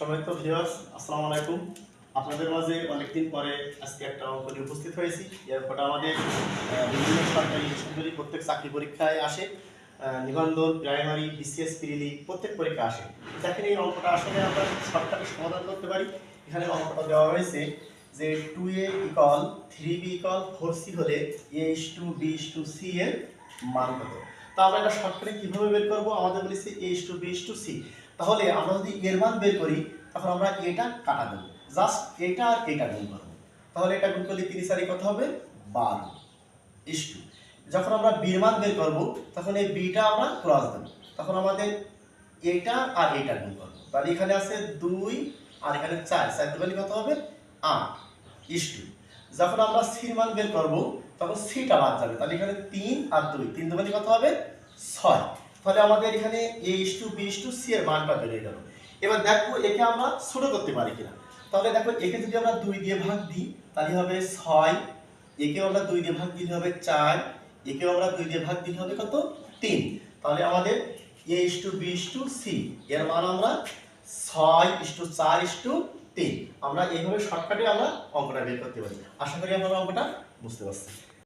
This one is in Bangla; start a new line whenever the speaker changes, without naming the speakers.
সম্মানিত ভিউয়ার্স, আসসালামু আলাইকুম। আপনাদের মাঝে অনেকদিন পরে আজকে একটা অঙ্ক নিয়ে উপস্থিত হয়েছি। এই অঙ্কটা আমাদের বিভিন্ন সরকারি বেসরকারি প্রত্যেক চাকরি পরীক্ষায় আসে। নিবন্ধন, প্রাইমারি, বিসিএস, প্রিলি প্রত্যেক পরীক্ষা আসে। দেখেন এই অঙ্কটা আসলে আমরা শর্টকাটে সমাধান করতে পারি। এখানে অঙ্কটা দেওয়া হয়েছে যে 2a = 3b = 4c হলে a:2b:c এর মান কত। তা আমরা এটা শর্টকাটে কিভাবে বের করব? আমাদের বলেছে a:2b:c। তাহলে আমরা যদি এর মান বের করি তখন আমরা এটা কাটা দেব, জাস্ট এটা আর এটা গুণ করব। তাহলে এটা গুণ করলে 3 4 কত হবে? 12 ইস্টু। যখন আমরা বি এর মান বের করব তখন এই বিটা আমরা ক্রস দেব, তখন আমাদের এটা আর এটা গুণ করব। তাহলে এখানে আছে 2 আর এখানে 4, 4 দুগুণে কত হবে? 8 ইস্টু। যখন আমরা সি এর মান বের করব তখন সিটা বাদ যাবে, তাহলে এখানে 3 আর 2, 3 দুগুণে কত হবে? 6। তাহলে আমাদের এখানে a:2b:c এর মানটা বের হয়ে গেল। এবার দেখো একে আমরা ছোট করতে পারি কিনা। তাহলে দেখো একে যদি আমরা 2 দিয়ে ভাগ দিই তাহলে হবে 6, একেও আমরা 2 দিয়ে ভাগ দিলে হবে 4, একেও আমরা 2 দিয়ে ভাগ দিলে হবে কত? 3। তাহলে আমাদের a:2b:c এর মান আমরা 6:4:3। আমরা এইভাবে শর্টকাটে আমরা অঙ্কটা বের করতে পারি। আশা করি আপনারা অঙ্কটা বুঝতে পারছেন।